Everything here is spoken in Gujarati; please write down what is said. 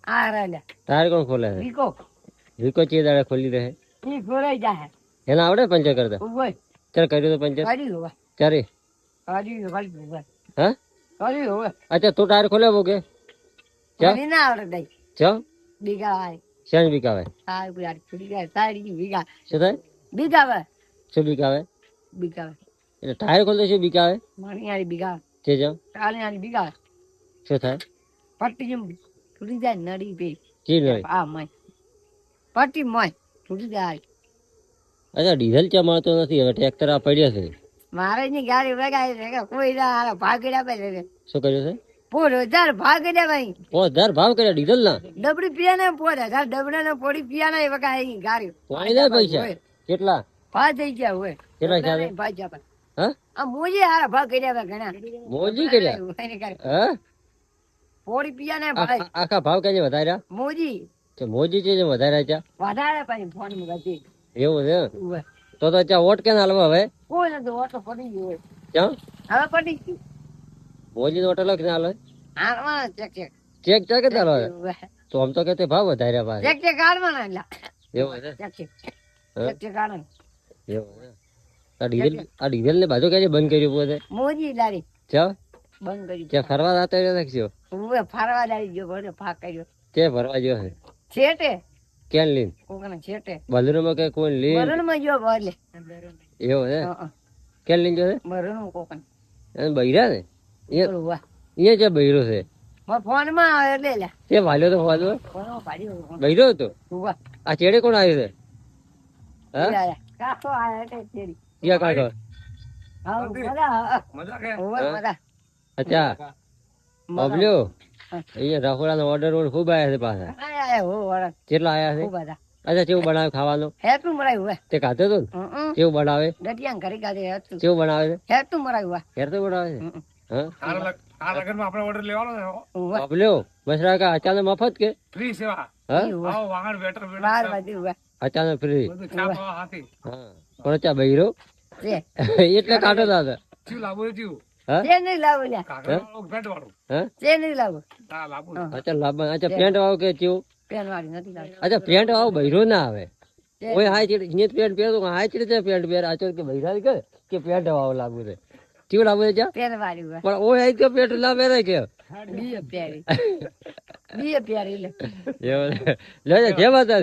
टायर कौन खोला है? विको चीज दाड़े खोली रहे एना आवड़े पंचर करता चल कर्यो तो पंचर चारे हां अच्छा तू टायर खोले वो के क्या क्या शेन बिकावे શું થાય શું बिकावे એટલે ટાયર ખોલતો શું बिकावे છે જાવ શું થાય જી નળી અચ્છા ડીઝલ ચા મળતો નથી હવે ટ્રેક્ટર આ પડ્યા છે મારે ની ગાડી વગાડી છે કોઈ ભાગડ્યા પે શું કર્યું છે 5000 ભાગડ્યા ભાઈ 5000 ભાવ કર્યા ડીઝલ ના ડબડી પિયાને 5000 ડબડા ને પોડી પિયાને વગાડી ગાડી પાણી દે પૈસા કેટલા ભાગ થઈ ગયા હોય કેટલા છે ભાગ જા હા આ મોજી હારા ભાગ કર્યા ઘણા મોજી કર્યા હા પોડી પિયાને ભાઈ આખા ભાવ કેજે વધાર્યા મોજી તો મોજી છે વધાર્યા ચા વધારે પાણી ફોન માં ગતી એવું છે તો ચા વોટ કેને હાલવા હવે કોઈ નથી ઓટો પડી ગયો ક્યાં હવે પડી ગયું મોજી નો હોટલ કે હાલો હાલમાં ચેક ચેક ચેક કે હાલો તો આમ તો કહેતે ભાવ વધાર્યા પાછા ચેક કાઢવા ના લા એવું છે ચેક કાઢવા એવું છે આ ડીઝલ ને બાજુ કેજે બંધ કર્યું પોતે મોજી લારી ચા બંધ કરી ચા ફરવા જતા રહ્યો રાખજો હું ફરવા લારી ગયો બોલે ભાગ કર્યો કે ફરવા ગયો છે છેટે કેન લીન કોકના છેટે બલરમાં કે કોઈ લીન બરણ માં ગયો બોલે એવું છે કેન લીન જો છે બરણ કોકન એ બૈરા ને એ જે બૈરો છે ફોન માં આવે એટલે લે તે વાલ્યો તો ફોન ફોન પાડ્યો બૈરો હતો આ ચેડે કોણ આવ્યું છે હા કાકો આયા તે તેરી ક્યાં કાકો હા મજા કે મજા અચ્છા બબલ્યો અહીંયા રખોડાનો ઓર્ડર ખૂબ આયા છે પાછા આયા હો વાળા કેટલા આયા છે ખૂબ બધા અચ્છા કેવું બનાવે ખાવાનું હેતું મરાયું હે તે ખાધો તો કેવું બનાવે ડટિયાન કરી કાઢે હેતું કેવું બનાવે છે હેતું મરાયું હે ઘેર તો બનાવે છે હા આ લગનમાં આપણે ઓર્ડર લેવાનો છે બબલ્યો બસરા કા અચાનક મફત કે ફ્રી સેવા હા આવો વાહન વેટર 12 વાગે હે અચાનક ફ્રી બધું છાપ હાથી હા પણ ચા બૈરો છે એટલે કાઢો દાદા ચી લાવો ચી હા તે નહીં લાવો લ્યા કાકા વાળો ભેટ વાળો હા તે નહીં લાવો હા લાવો અચ્છા લાભ અચ્છા પેન્ટ વાળો કે ચેવું પેન વાળી નથી લાવી અચ્છા પેન્ટ વાળો બૈરો ના આવે ઓય હાય ચીડ ઇને પેન્ટ પહેર તો હાય ચીડ પેન્ટ પહેર આચો કે બૈરા કે પેન્ટ વાળો લાગુ છે કેવું લાગુ છે ચા પેન વાળી હે પણ ઓય હાય કે પેન્ટ ના પહેરે કે બીએ પ્યારી લે એવું લે જય માતા